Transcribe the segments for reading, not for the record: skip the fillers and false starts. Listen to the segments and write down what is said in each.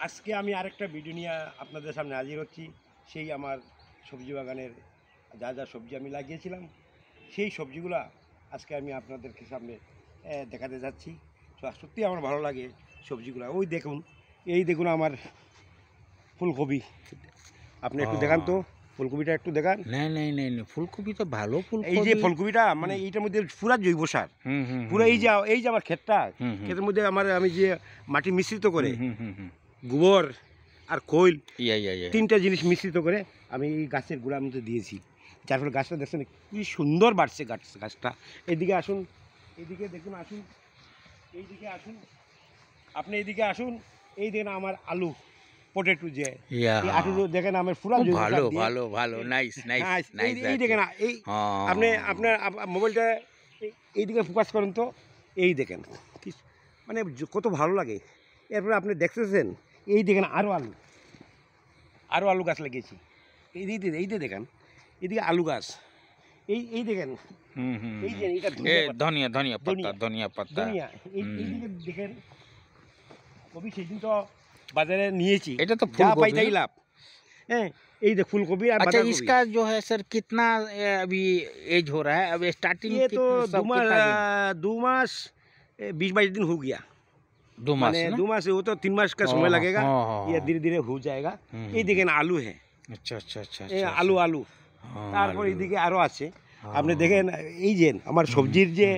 আজকে আমি আরেকটা ভিডিও নিয়ে আপনাদের সামনে হাজির হচ্ছি। সেই আমার সবজি বাগানের যা যা সবজি আমি লাগিয়েছিলাম সেই সবজিগুলা আজকে আমি আপনাদেরকে সামনে দেখাতে যাচ্ছি। সত্যি আমার ভালো লাগে সবজিগুলা। ওই দেখুন, এই দেখুন আমার ফুলকপি। আপনি একটু দেখান তো, ফুলকপিটা একটু দেখান। नहीं नहीं नहीं नहीं ফুলকপি তো ভালো ফুলকপি। এই যে ফুলকপিটা মানে এইটার মধ্যে পুরা জৈব সার, পুরো এই যে আমার ক্ষেতটা, ক্ষেতের মধ্যে আমি যে মাটি মিশ্রিত করে গোবর আর খৈল তিনটা জিনিস মিশ্রিত করে আমি এই গাছের গোড়ার মধ্যে দিয়েছি, যার ফলে গাছটা দেখছেন কি সুন্দর বাড়ছে গাছটা। এদিকে আসুন, এদিকে দেখুন, আসুন এইদিকে আসুন, আপনি এইদিকে আসুন। এই দেখেন আমার আলু পটেটো, যে আলু দেখেন আমার পুরো ভালো ভালো ভালো নাইস নাইস নাইস। এই দেখেন, এই আপনি আপনার মোবাইলটা এইদিকে ফোকাস করেন তো, এই দেখেন মানে কত ভালো লাগে। এরপরে আপনি দেখতেছেন এই দেখেন আরও আলু গাছ লাগিয়েছি। এই দেখেন এইদিকে আলু গাছ, এই দেখেন এই যে এটা ধনিয়া পাতা এইদিকে দেখেন কবি। সেদিন তো বাজারে নিয়েছি, এটা তো যা পাই তাই লাভ। হ্যাঁ, এই দেখ ফুলকপি। अच्छा इसका जो है सर कितना अभी एज हो रहा है? अब स्टार्टिंग ये तो 2 मास 20-22 दिन हो गया। 2 मास मैंने ना? 2 मास, वो तो 3 मास का समय लगेगा। ये धीरे धीरे हो जाएगा। ये देखें आलू है। अच्छा अच्छा अच्छा আলু তারপর এইদিকে আরও আছে। আপনি দেখেন এই যে আমার সবজির যে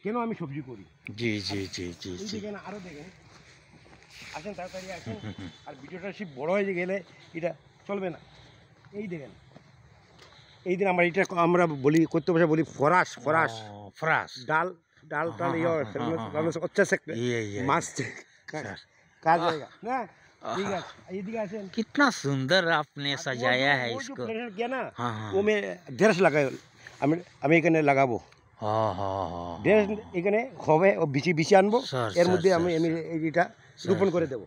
কেন আমি সবজি করি। জি জি জি জি এই দেখেন আরও দেখেন, আসেন তাড়াতাড়ি আসেন। আর ভিডিওটা সে বড় হয়ে গেলে এটা চলবে না। এই দেখেন এই দিন আমরা এটা আমরা বলি করতে ভাষা বলি ফরাস ডাল डाल अच्छा से मस्त काज जाएगा ना। ठीक है, ये आছেন। कितना सुंदर आपने सजाया है इसको। क्या ना वो मैं ढेरस लगाए, আমি এখানে লাগাবো। ঢেরস এখানে হবে, ও বিচি আনবো, এর মধ্যে আমি এটা রোপণ করে দেবো।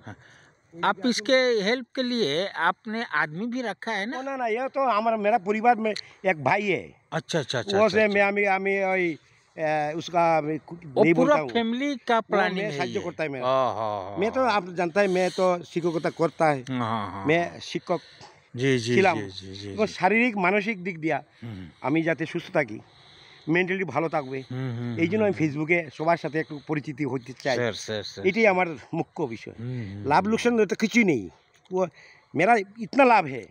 आप इसके हेल्प के लिए आपने आदमी भी रखा है ना? ना ये तो मेरा परिवार में एक भाई है। अच्छा अच्छा अच्छा, वो से मैं उसका नहीं पूरा बोलता हूँ। फैमिली का प्लानिंग है, साहाଯ୍य करता है मेरा। मैं तो आप जानता है, मैं तो शिक्षकता करता है, मैं शिक्षक ছিলাম। শারীরিক মানসিক দিক দিয়া আমি যাতে সুস্থ থাকি, মেন্টালি ভালো থাকবে, এই জন্য আমি ফেসবুকে সবার সাথে একটু পরিচিতি হতে চাই। এটাই আমার মুখ্য বিষয়। লাভ লোকসান তো কিছুই নেই, ও মেরা ইতনা লাভ है।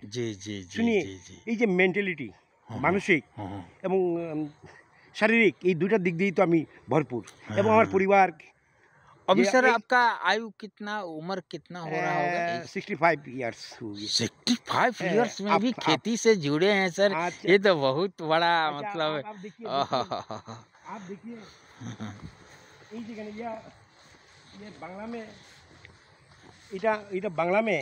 শুনিয়ে এই যে মেন্টালিটি, মানসিক এবং শারীরিক, এই দুইটা দিক দিয়েই তো আমি ভরপুর। এবং আমার পরিবার। अभी सर आपका आयु कितना, उम्र कितना हो रहा होगा? 65 इयर्स हो गए। 65 इयर्स में भी खेती से जुड़े हैं सर। ये तो बहुत बड़ा मतलब। आप देखिए ये बांग्ला में, এটা বাংলা में